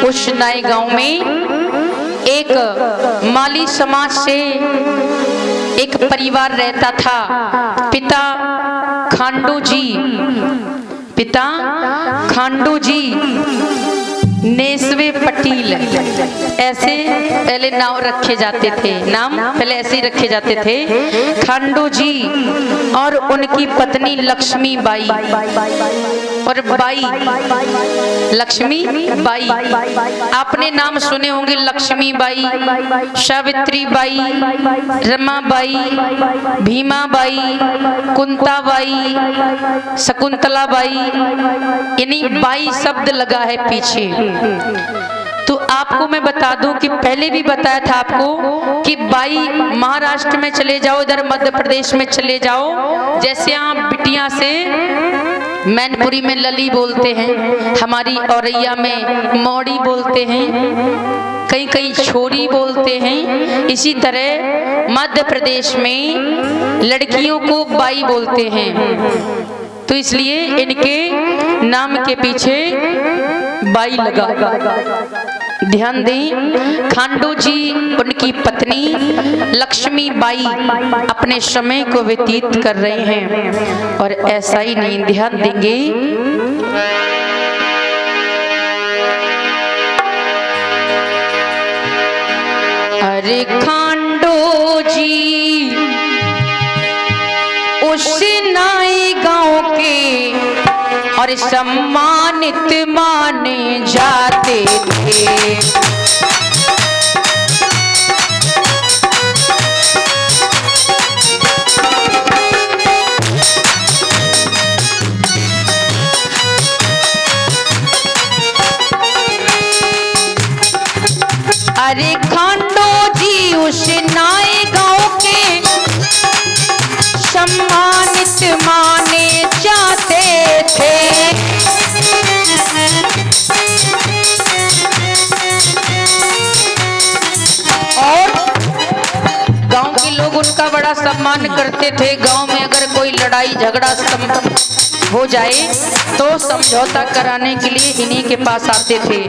उस नए गांव में एक माली समाज से एक परिवार रहता था। पिता खांडू जी नेस्वे पटील, ऐसे पहले नाम रखे जाते थे, नाम पहले ऐसे ही रखे जाते थे, खांडू जी और उनकी पत्नी लक्ष्मी बाई और बाई लक्ष्मी बाई। आपने नाम सुने होंगे, Lakshmi Bai, Savitri by, Rama by, Bhima by, Kunta by, Shakuntala by, यानी बाई शब्द लगा है पीछे। तो आपको मैं बता दूं कि पहले भी बताया था आपको कि बाई महाराष्ट्र में चले जाओ, इधर मध्य प्रदेश में चले जाओ, जैसे आप बिटिया से मैनपुरी में लली बोलते हैं, हमारी औरैया में मौड़ी बोलते हैं, कहीं कहीं छोरी बोलते हैं, इसी तरह मध्य प्रदेश में लड़कियों को बाई बोलते हैं। तो इसलिए इनके नाम के पीछे बाई लगा। ध्यान दें, खांडू जी उनकी पत्नी लक्ष्मी बाई अपने समय को व्यतीत कर रहे हैं। और ऐसा ही नहीं, ध्यान देंगे, अरे खांडू जी उस नए गांव के और सम्मानित माने जाते थे। अरे खांडू जी उस नए गांव के सम्मानित माने जाते थे। और गांव के लोग उनका बड़ा सम्मान करते थे। गांव में अगर कोई लड़ाई झगड़ा हो जाए तो समझौता कराने के लिए इन्हीं के पास आते थे।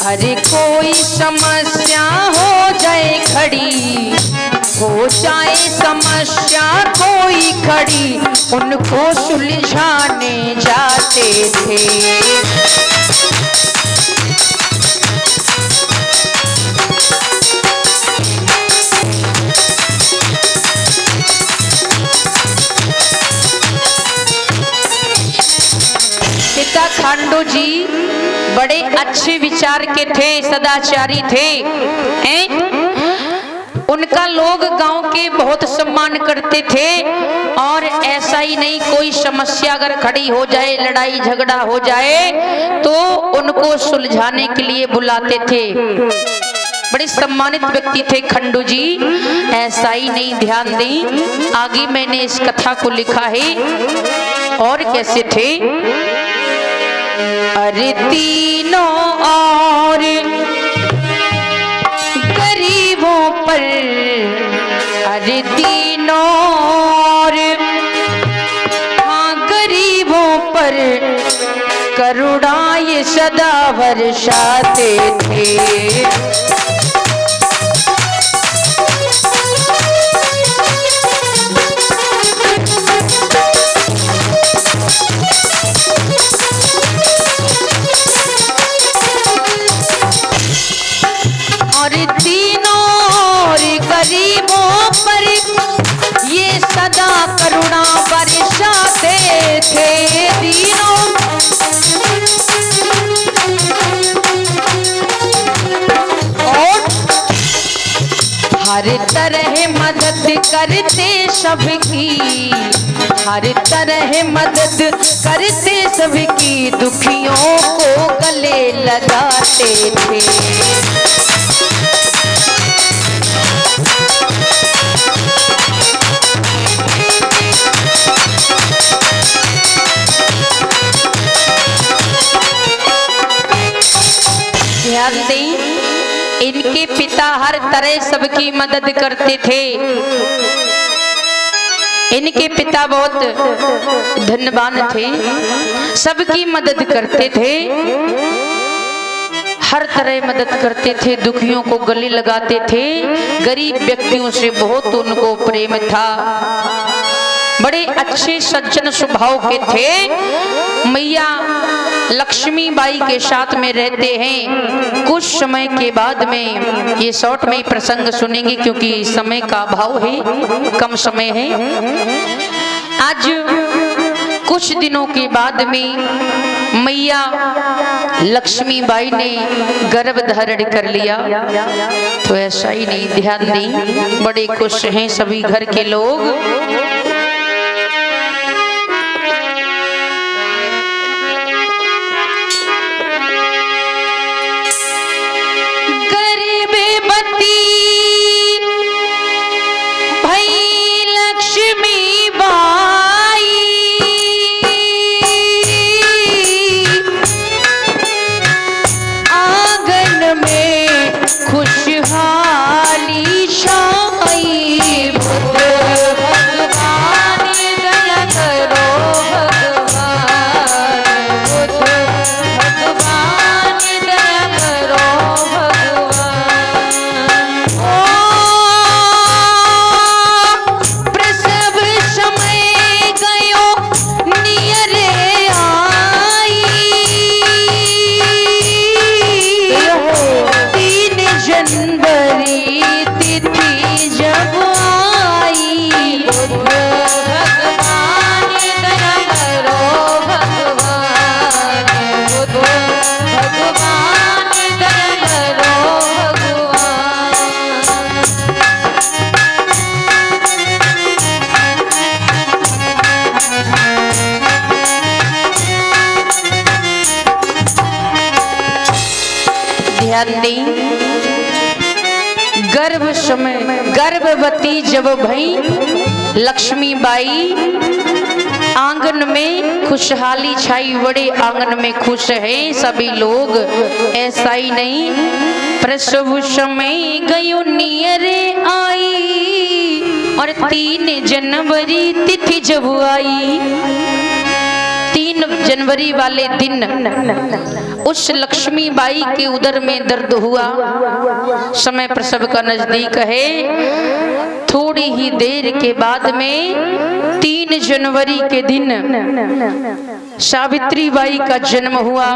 अरे कोई समस्या हो जाए खड़ी, हो जाए समस्या कोई खड़ी, उनको सुलझाने जाते थे। पिता खांडू जी बड़े अच्छे विचार के थे, सदाचारी थे, हैं? उनका लोग गांव के बहुत सम्मान करते थे। और ऐसा ही नहीं, कोई समस्या अगर खड़ी हो जाए, लड़ाई झगड़ा हो जाए तो उनको सुलझाने के लिए बुलाते थे। बड़े सम्मानित व्यक्ति थे खांडू जी। ऐसा ही नहीं, ध्यान दें, आगे मैंने इस कथा को लिखा है और कैसे थे। अरे तीनों और गरीबों पर, अरे तीनों और हाँ गरीबों पर करुणा ये सदा बरसाते थे। और तीनों और गरीबों पर ये सदा करुणा बरसाते थे। तीनों और हर तरह मदद करते सबकी, हर तरह मदद करते सबकी, दुखियों को गले लगाते थे। ध्यान दें, इनके पिता हर तरह सबकी मदद करते थे। इनके पिता बहुत धनवान थे, सबकी मदद करते थे। हर तरह मदद करते थे, दुखियों को गले लगाते थे, गरीब व्यक्तियों से बहुत उनको प्रेम था, बड़े अच्छे सज्जन स्वभाव के थे। मैया लक्ष्मीबाई के साथ में रहते हैं। कुछ समय के बाद में ये शॉर्ट में प्रसंग सुनेंगे क्योंकि समय का अभाव है, कम समय है। आज कुछ दिनों के बाद में मैया लक्ष्मीबाई ने गर्भ धारण कर लिया। तो ऐसा ही नहीं, ध्यान दें, बड़े खुश हैं सभी घर के लोग। गर्भवती जब भई लक्ष्मीबाई, आंगन में खुशहाली छाई, बड़े आंगन में खुश हैं सभी लोग। ऐसा ही नहीं, प्रसव समय गयो नियरे आई, और 3 जनवरी तिथि जब आई, 3 जनवरी वाले दिन उस लक्ष्मीबाई के उदर में दर्द हुआ। समय प्रसव का नजदीक है। थोड़ी ही देर के बाद में 3 जनवरी के दिन सावित्री बाई का जन्म हुआ।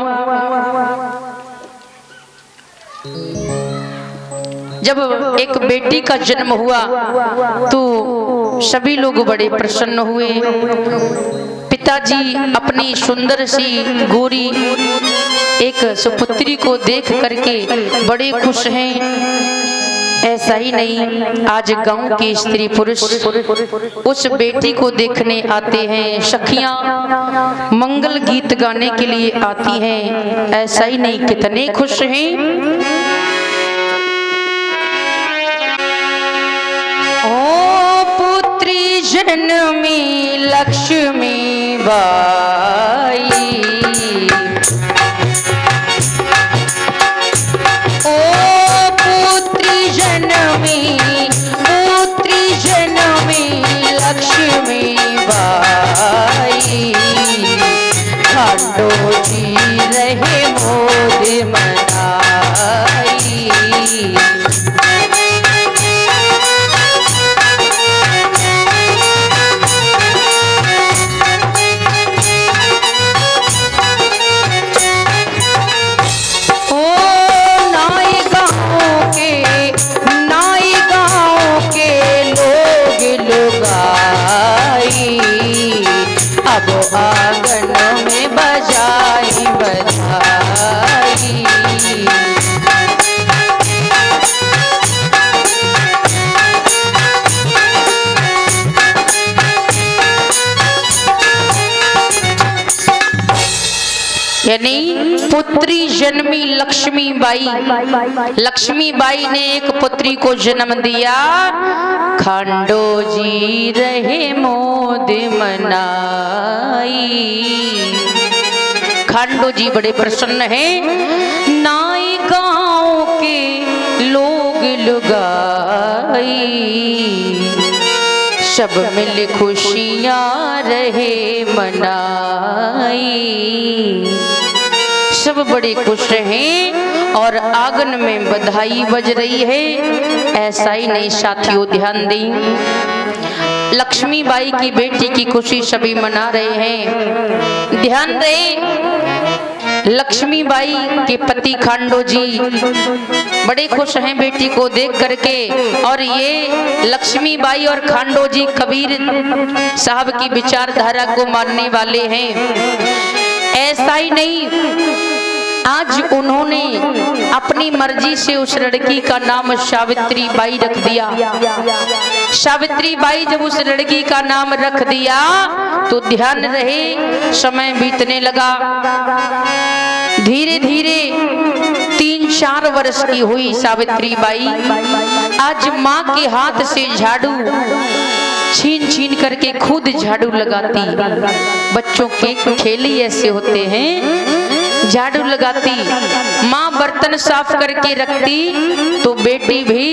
जब एक बेटी का जन्म हुआ तो सभी लोग बड़े प्रसन्न हुए। पिताजी अपनी सुंदर सी गोरी एक सुपुत्री को देख करके बड़े खुश हैं। ऐसा ही नहीं, आज गांव के स्त्री पुरुष उस बेटी को देखने आते हैं, सखियां मंगल गीत गाने के लिए आती हैं। ऐसा ही नहीं, कितने खुश हैं। ओ पुत्री जन्मी लक्ष्मी बाई, लक्ष्मी बाई, खांडो जी रहे मोद मनाई। अब आंगन में बजाई बजाई, यानी पुत्री जन्मी लक्ष्मीबाई। लक्ष्मीबाई ने एक पुत्री को जन्म दिया। खांडो जी रहे मोद मनाई। खांडो जी बड़े प्रसन्न हैं। नाई गांव के लोग लुगाई, सब मिल खुशियां रहे मनाई। सब बड़े खुश हैं और आंगन में बधाई बज रही है। ऐसा ही नहीं साथियों, ध्यान दें, लक्ष्मीबाई की बेटी की खुशी सभी मना रहे हैं। ध्यान दें, लक्ष्मीबाई के पति खांडो जी बड़े खुश हैं बेटी को देख करके। और ये लक्ष्मीबाई और खांडो जी कबीर साहब की विचारधारा को मानने वाले हैं। ऐसा ही नहीं, आज उन्होंने अपनी मर्जी से उस लड़की का नाम सावित्री बाई रख दिया। सावित्री बाई जब उस लड़की का नाम रख दिया तो ध्यान रहे समय बीतने लगा। धीरे धीरे 3-4 वर्ष की हुई सावित्री बाई आज माँ के हाथ से झाड़ू छीन छीन करके खुद झाड़ू लगाती। बच्चों के खेल ही ऐसे होते हैं, झाड़ू लगाती। माँ बर्तन साफ करके रखती तो बेटी भी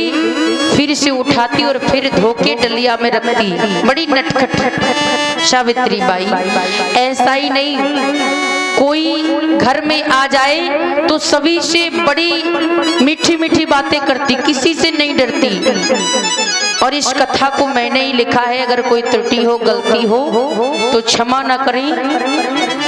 फिर से उठाती और फिर धोके डलिया में रखती। बड़ी नटखट सावित्री बाई। ऐसा ही नहीं, कोई घर में आ जाए तो सभी से बड़ी मीठी मीठी बातें करती, किसी से नहीं डरती। और इस कथा को मैंने ही लिखा है, अगर कोई त्रुटि हो गलती हो तो क्षमा ना करें,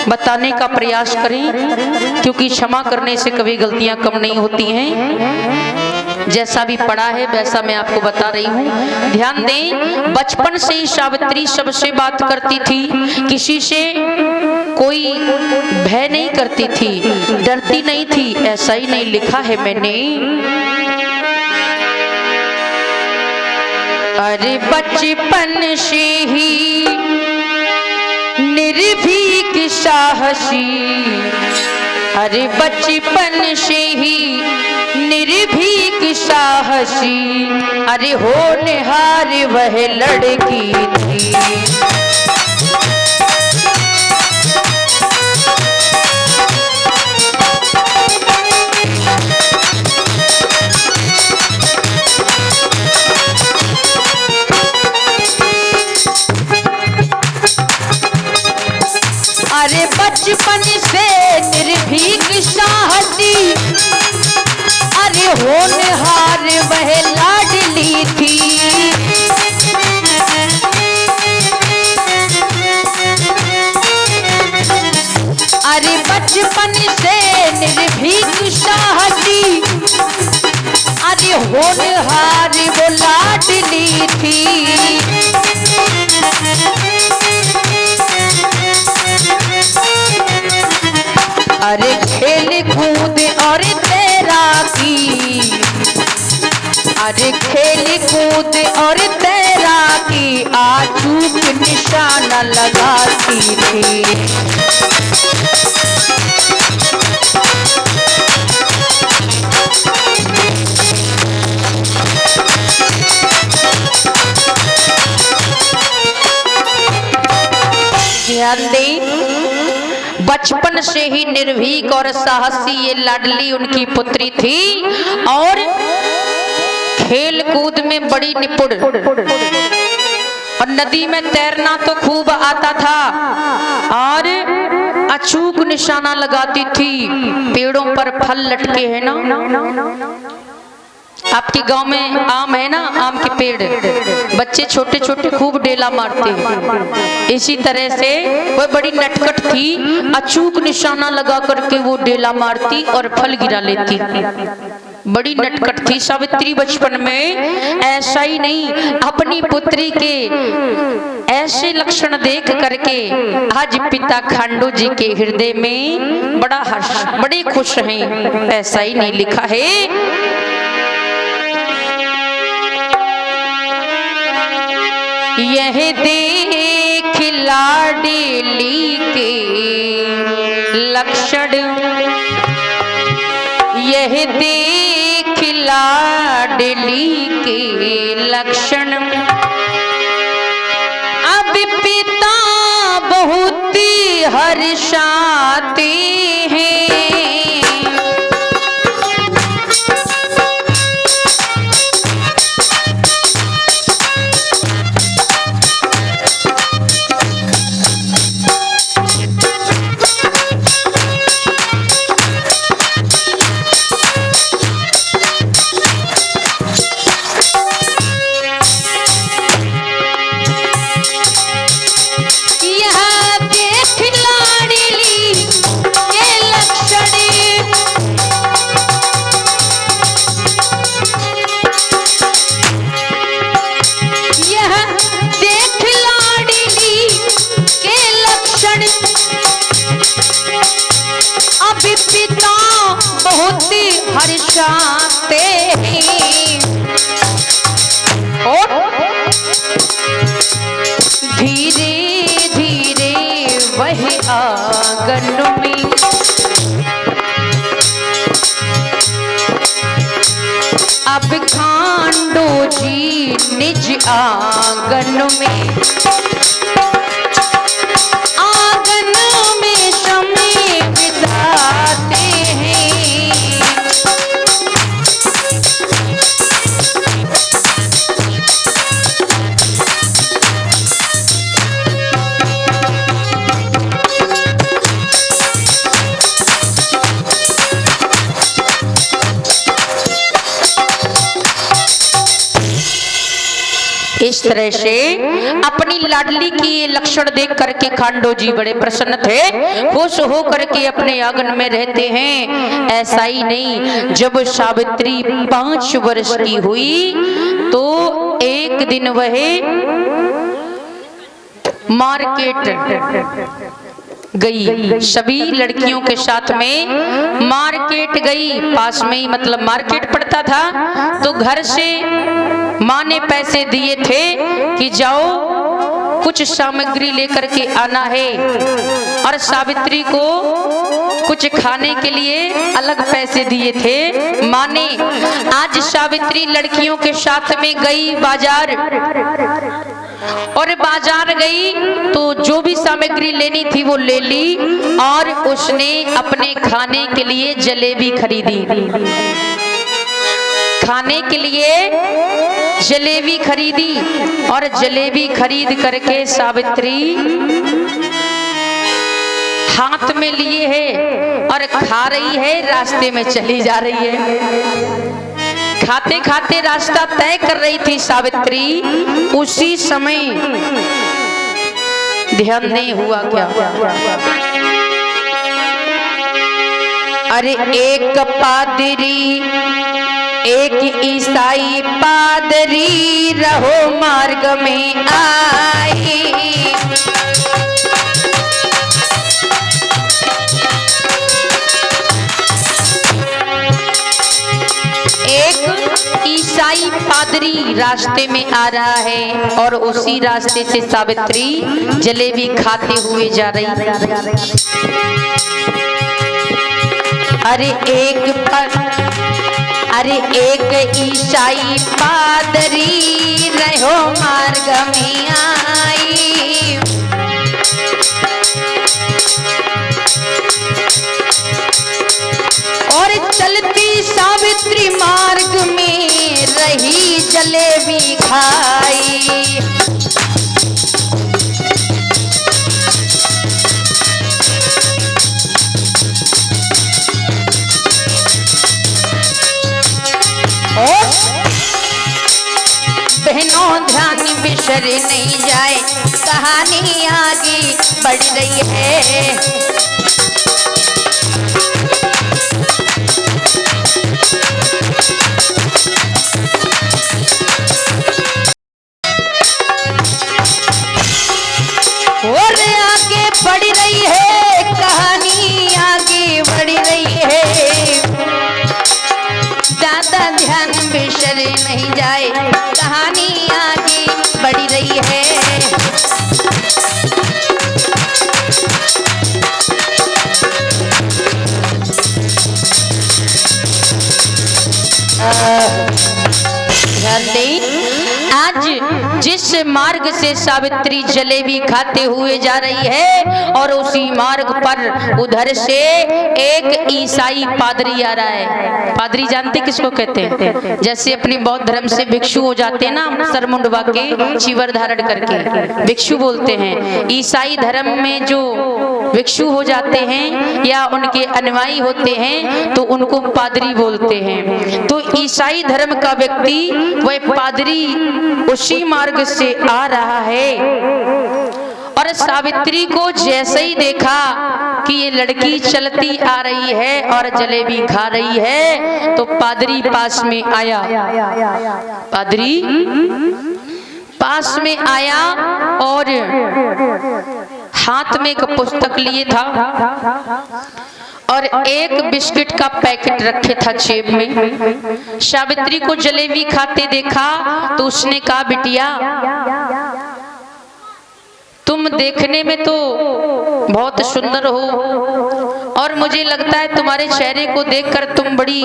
बताने का प्रयास करें, क्योंकि क्षमा करने से कभी गलतियां कम नहीं होती हैं। जैसा भी पढ़ा है वैसा मैं आपको बता रही हूँ। ध्यान दें, बचपन से ही सावित्री सबसे बात करती थी, किसी से कोई भय नहीं करती थी, डरती नहीं थी। ऐसा ही नहीं लिखा है मैंने, अरे बचपन से ही निर्भीक साहसी, अरे बचपन से ही निर्भीक साहसी, अरे होनहार वह लड़की थी। अरे बचपन से निर्भीक साहसी, अरे होनहार वह लाडली थी। अरे बचपन से निर्भीक साहसी, अरे होनहार वो लाडली थी। अरे खेल कूद और तैराकी, अरे खेल कूद और तैराकी, आचूक निशाना लगाती थी। ध्यान दें, बचपन से ही निर्भीक और साहसी ये लाडली उनकी पुत्री थी और खेल कूद में बड़ी निपुण, और नदी में तैरना तो खूब आता था और अचूक निशाना लगाती थी। पेड़ों पर फल लटके हैं ना, आपके गांव में आम है ना, आम के पेड़, बच्चे छोटे छोटे खूब डेला मारते हैं। इसी तरह से वह बड़ी नटखट थी, अचूक निशाना लगा करके वो डेला मारती और फल गिरा लेती। बड़ी नटखट थी सावित्री बचपन में। ऐसा ही नहीं, अपनी पुत्री के ऐसे लक्षण देख करके आज पिता खांडो जी के हृदय में बड़ा हर्ष, बड़े खुश हैं। ऐसा ही नहीं लिखा है, यह देख लाडली के लक्षण, यह देख लाडली के लक्षण, अब पिता बहुत हर्षाते हैं। बहुत हर्षाते हैं और धीरे धीरे वह आंगन में अब खांडो जी निज आंगन में समय बिताते हैं। इस तरह से अपनी लाडली की ये लक्षण देख करके खांडो जी बड़े प्रसन्न थे, खुश हो करके अपने आंगन में रहते हैं। ऐसा ही नहीं, जब सावित्री 5 वर्ष की हुई तो एक दिन वह मार्केट गई, सभी लड़कियों के साथ में मार्केट गई। पास में ही मतलब मार्केट पड़ता था, तो घर से माँ ने पैसे दिए थे कि जाओ कुछ सामग्री लेकर के आना है, और सावित्री को कुछ खाने के लिए अलग पैसे दिए थे माँ ने। आज सावित्री लड़कियों के साथ में गई बाजार, और बाजार गई तो जो भी सामग्री लेनी थी वो ले ली, और उसने अपने खाने के लिए जलेबी खरीदी। खाने के लिए जलेबी खरीदी, और जलेबी खरीद करके सावित्री हाथ में लिए है और खा रही है, रास्ते में चली जा रही है। खाते खाते रास्ता तय कर रही थी सावित्री, उसी समय ध्यान नहीं हुआ क्या, अरे एक पादरी, एक ईसाई पादरी रहो मार्ग में आई। एक ईसाई पादरी रास्ते में आ रहा है, और उसी रास्ते से सावित्री जलेबी खाते हुए जा रही है। अरे एक ईसाई पादरी रहो मार्ग में आई। और चलती सावित्री मार्ग में रही जलेबी खाई। बहनों ध्यान बिसर नहीं जाए, कहानी आगे बढ़ रही है। और आगे बढ़ रही है, कहानी आगे बढ़ रही है। ज्यादा ध्यान बिसर नहीं जाए, कहानी आगे बढ़ रही है। आज जिस मार्ग से सावित्री जलेबी खाते हुए जा रही है, और उसी मार्ग पर उधर से एक ईसाई पादरी आ रहा है। पादरी जानते किसको कहते हैं? जैसे अपने बौद्ध धर्म से भिक्षु हो जाते हैं ना, सर मुंडवा के चिवर धारण करके भिक्षु बोलते हैं। ईसाई धर्म में जो भिक्षु हो जाते हैं या उनके अनुयायी होते हैं तो उनको पादरी बोलते हैं। तो ईसाई धर्म का व्यक्ति वह पादरी उसी मार्ग से आ रहा है, और सावित्री को जैसे ही देखा कि ये लड़की चलती आ रही है और जलेबी खा रही है, तो पादरी पास में आया। पादरी पास में आया और हाथ में एक पुस्तक लिए था, और एक बिस्किट का पैकेट रखे था जेब में। सावित्री को जलेबी खाते देखा तो उसने कहा, बिटिया तुम देखने में तो बहुत सुंदर हो और मुझे लगता है तुम्हारे चेहरे को देखकर तुम बड़ी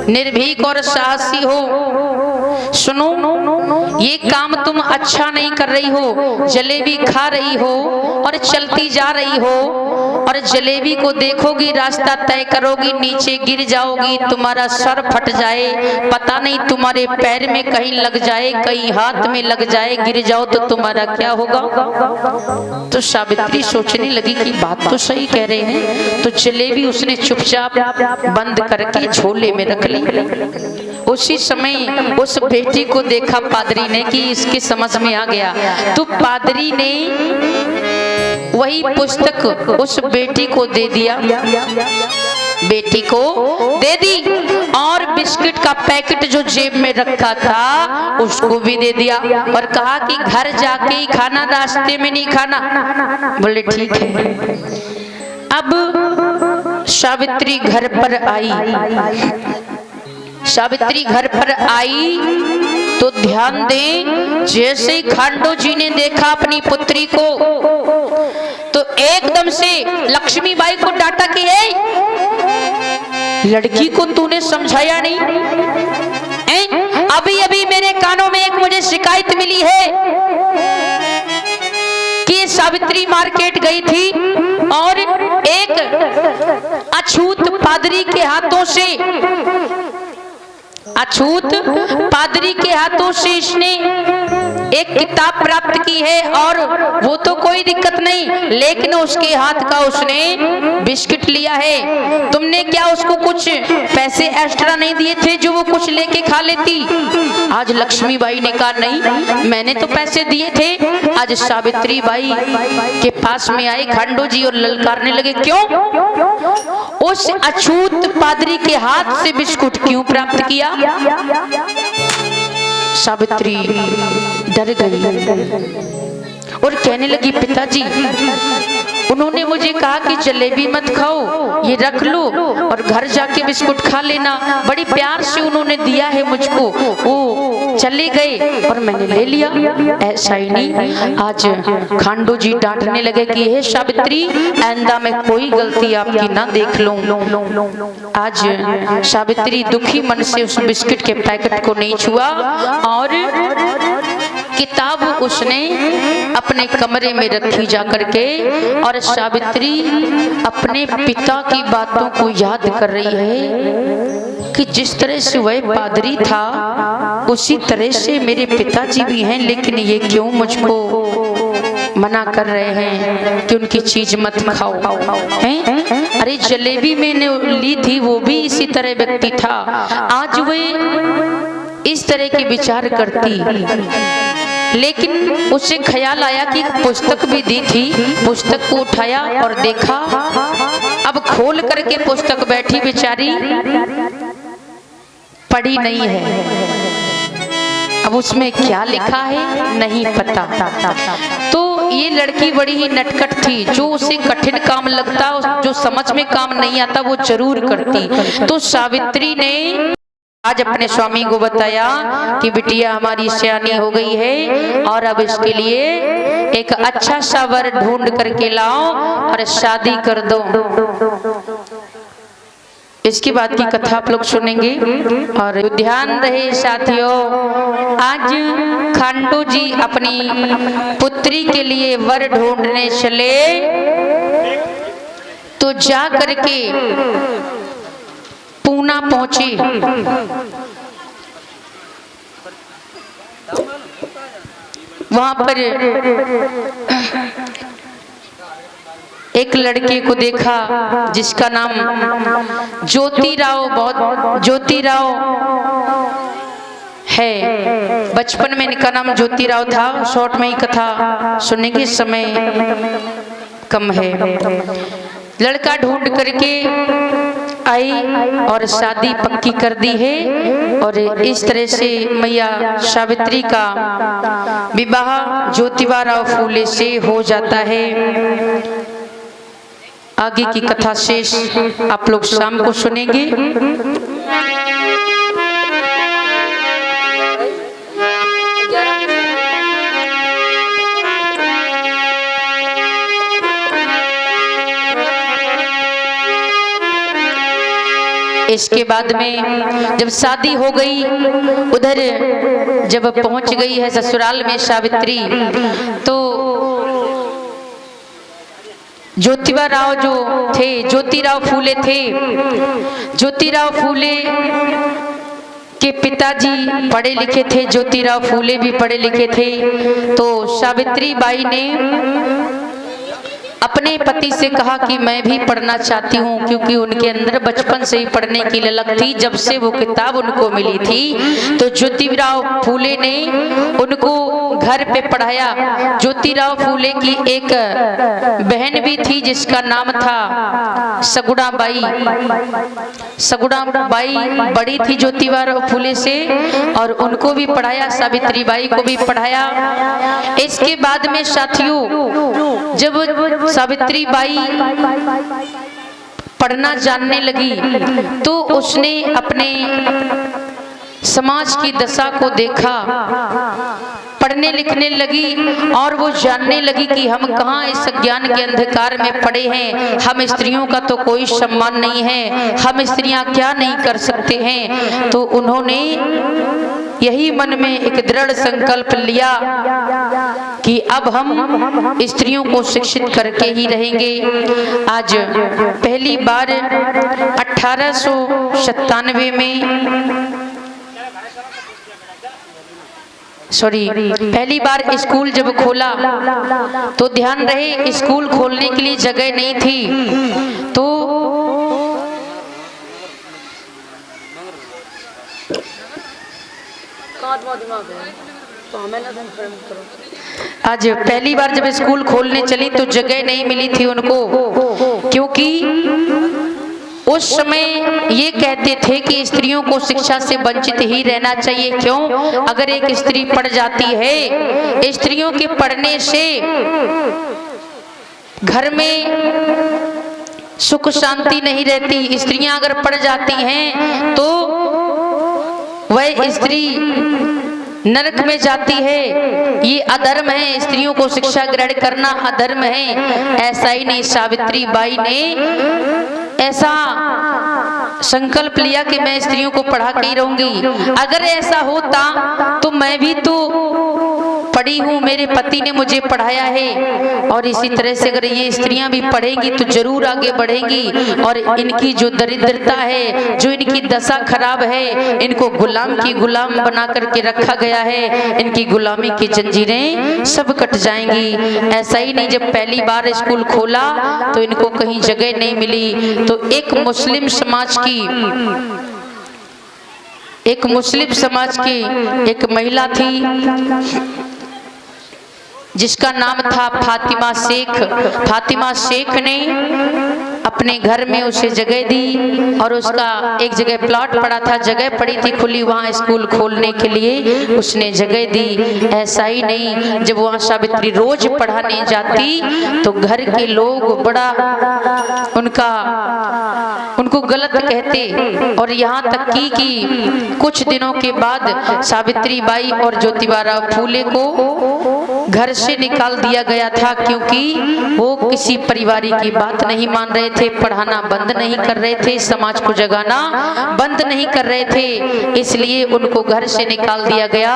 निर्भीक और साहसी हो। सुनो, ये काम तुम अच्छा नहीं कर रही हो। जलेबी खा रही हो और चलती जा रही हो और जलेबी को देखोगी, रास्ता तय करोगी, नीचे गिर जाओगी, तुम्हारा सर फट जाए, पता नहीं तुम्हारे पैर में कहीं लग जाए, कहीं हाथ में लग जाए, गिर जाओ तो तुम्हारा क्या होगा। तो सावित्री सोचने लगी कि बात तो सही कह रहे हैं। तो जलेबी उसने चुपचाप बंद करके झोले में रख ली। उसी समय उस बेटी को देखा पादरी ने कि इसके समझ में आ गया, तो पादरी ने वही पुस्तक उस बेटी को दे दिया, बेटी को दे दी और बिस्किट का पैकेट जो जेब में रखा था उसको भी दे दिया और कहा कि घर जाके ही खाना, रास्ते में नहीं खाना। बोले ठीक है। अब सावित्री घर पर आई। सावित्री घर पर आई तो ध्यान दें, जैसे ही खांडो जी ने देखा अपनी पुत्री को तो एकदम से लक्ष्मीबाई को डांटा कि लड़की को तूने समझाया नहीं। अभी अभी मेरे कानों में एक मुझे शिकायत मिली है कि सावित्री मार्केट गई थी और एक अछूत पादरी के हाथों से, अछूत पादरी के हाथों से इसने एक किताब प्राप्त की है और वो तो कोई दिक्कत नहीं, लेकिन उसके हाथ का उसने बिस्किट लिया है। तुमने क्या उसको कुछ पैसे एक्स्ट्रा नहीं दिए थे जो वो कुछ लेके खा लेती? आज लक्ष्मीबाई ने कहा नहीं, मैंने तो पैसे दिए थे। आज सावित्री बाई के पास में आए खांडो जी और ललकारने लगे, क्यों? उस अछूत पादरी के हाथ से बिस्कुट क्यों प्राप्त किया? सावित्री डर गई और कहने लगी, पिताजी उन्होंने मुझे कहा कि जलेबी मत खाओ, ये रख लो और घर जाके बिस्कुट खा लेना। बड़ी प्यार से उन्होंने दिया है मुझको, वो चले गए और मैंने ले लिया। ऐसा ही नहीं, आज खांडो जी डांटने लगे कि हे सावित्री, आइंदा में कोई गलती आपकी ना देख लूं। आज सावित्री दुखी मन से उस बिस्किट के पैकेट को नहीं छुआ और किताब उसने अपने कमरे में रखी जाकर के और सावित्री अपने पिता की बातों को याद कर रही है कि जिस तरह से वह पादरी था उसी तरह से मेरे पिताजी भी हैं, लेकिन ये क्यों मुझको मना कर रहे हैं कि उनकी चीज मत खाओ हैं? अरे जलेबी मैंने ली थी वो भी इसी तरह व्यक्ति था, आज वे इस तरह के विचार करती। लेकिन उसे ख्याल आया कि पुस्तक भी दी थी, पुस्तक को उठाया और देखा, अब खोल करके पुस्तक बैठी बेचारी, पढ़ी नहीं है। अब उसमें क्या लिखा है नहीं पता। तो ये लड़की बड़ी ही नटखट थी, जो उसे कठिन काम लगता, जो समझ में काम नहीं आता वो जरूर करती। तो सावित्री ने आज अपने स्वामी को बताया कि बिटिया हमारी सयानी हो गई है और अब इसके लिए एक अच्छा सा वर ढूंढ करके लाओ और शादी कर दो। इसके बाद की कथा आप लोग सुनेंगे और ध्यान रहे साथियों, आज खांडो जी अपनी पुत्री के लिए वर ढूंढने चले तो जा करके पूना पहुंचे। वहां पर एक लड़के को देखा जिसका नाम ज्योतिराव, बहुत ज्योतिराव है। बचपन में इनका नाम ज्योतिराव था। शॉर्ट में ही कथा सुनने के समय कम है। लड़का ढूंढ करके आई और शादी पक्की कर दी है और इस तरह से मैया सावित्री का विवाह ज्योतिबा राव फूले से हो जाता है। आगे की कथा शेष आप लोग शाम को सुनेंगे। इसके बाद में जब शादी हो गई, उधर जब पहुंच गई है ससुराल में सावित्री, तो ज्योतिबा राव जो थे, ज्योतिराव फूले थे, ज्योतिराव फूले के पिताजी पढ़े लिखे थे, ज्योतिराव फूले भी पढ़े लिखे थे। तो सावित्री बाई ने अपने पति से कहा कि मैं भी पढ़ना चाहती हूँ, क्योंकि उनके अंदर बचपन से ही पढ़ने की ललक थी। जब से वो किताब उनको मिली थी तो ज्योतिराव फूले ने उनको घर पे पढ़ाया। ज्योतिराव फूले की एक बहन भी थी जिसका नाम था सगुणा बाई। सगुणा बाई बड़ी थी ज्योतिराव फूले से और उनको भी पढ़ाया, सावित्री बाई को भी पढ़ाया। इसके बाद में साथियों, जब सावित्री बाई पढ़ना जानने लगी तो उसने अपने समाज की दशा को देखा, पढ़ने लिखने लगी और वो जानने लगी कि हम कहाँ इस ज्ञान के अंधकार में पड़े हैं। हम स्त्रियों का तो कोई सम्मान नहीं है, हम स्त्रियां क्या नहीं कर सकते हैं। तो उन्होंने यही मन में एक दृढ़ संकल्प लिया कि अब हम स्त्रियों को शिक्षित करके ही रहेंगे। आज पहली बार 1897 में पहली बार स्कूल जब खोला तो ध्यान रहे स्कूल खोलने के लिए जगह नहीं थी। तो आज पहली बार जब स्कूल खोलने चली तो जगह नहीं मिली थी उनको, क्योंकि उस समय ये कहते थे कि स्त्रियों को शिक्षा से वंचित ही रहना चाहिए। क्यों? अगर एक स्त्री पढ़ जाती है, स्त्रियों के पढ़ने से घर में सुख शांति नहीं रहती। स्त्रियां अगर पढ़ जाती हैं तो वह स्त्री नरक में जाती है, ये अधर्म है। स्त्रियों को शिक्षा ग्रहण करना अधर्म है। ऐसा ही नहीं, सावित्री बाई ने ऐसा संकल्प लिया कि मैं स्त्रियों को पढ़ा के ही रहूंगी। अगर ऐसा होता तो मैं भी तो पढ़ी हूँ, मेरे पति ने मुझे पढ़ाया है, और इसी तरह से अगर ये स्त्रियां भी पढ़ेंगी तो जरूर आगे बढ़ेंगी। और इनकी जो दरिद्रता है, जो इनकी दशा खराब है, इनको गुलाम की गुलाम बना करके रखा गया है, इनकी गुलामी की जंजीरें सब कट जाएंगी। ऐसा ही नहीं, जब पहली बार स्कूल खोला तो इनको कहीं जगह नहीं मिली। तो एक मुस्लिम समाज की एक महिला थी जिसका नाम था फातिमा शेख। फातिमा शेख ने अपने घर में उसे जगह दी और उसका एक जगह प्लॉट पड़ा था, जगह पड़ी थी खुली, वहाँ स्कूल खोलने के लिए उसने जगह दी। ऐसा ही नहीं, जब वहाँ सावित्री रोज पढ़ाने जाती तो घर के लोग बड़ा उनको गलत कहते, और यहाँ तक कि कुछ दिनों के बाद सावित्री बाई और ज्योतिबा राव फूले को घर से निकाल दिया गया था, क्योंकि वो किसी परिवारी की बात नहीं मान रहे थे, पढ़ाना बंद नहीं कर रहे थे, समाज को जगाना बंद नहीं कर रहे थे। इसलिए उनको घर से निकाल दिया गया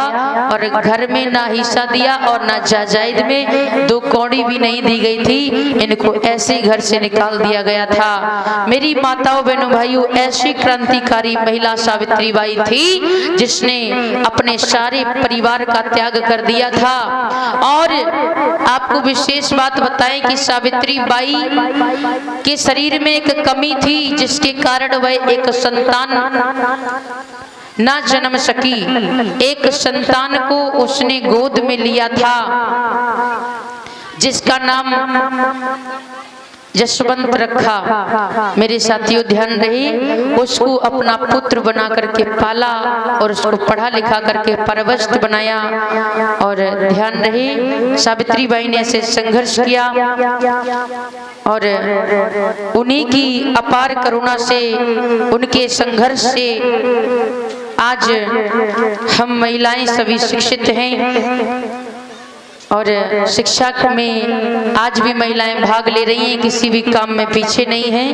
और घर में ना हिस्सा दिया और ना जायदाद में 2 कौड़ी भी नहीं दी गई थी। इनको ऐसे घर से निकाल दिया गया था। मेरी माताओं बहनों भाइयों, ऐसी क्रांतिकारी महिला सावित्री बाई थी जिसने अपने सारे परिवार का त्याग कर दिया था। और आपको विशेष बात बताएं कि सावित्री बाई के शरीर में एक कमी थी, जिसके कारण वह एक संतान ना जन्म सकी। एक संतान को उसने गोद में लिया था जिसका नाम जसवंत रखा। मेरे साथियों ध्यान रहे, उसको अपना पुत्र बना करके पाला और उसको पढ़ा लिखा करके परवरिश बनाया। और ध्यान रहे, सावित्री बाई ने ऐसे संघर्ष किया और उन्हीं की अपार करुणा से, उनके संघर्ष से आज हम महिलाएं सभी शिक्षित हैं और शिक्षा में आज भी महिलाएं भाग ले रही हैं, किसी भी काम में पीछे नहीं हैं।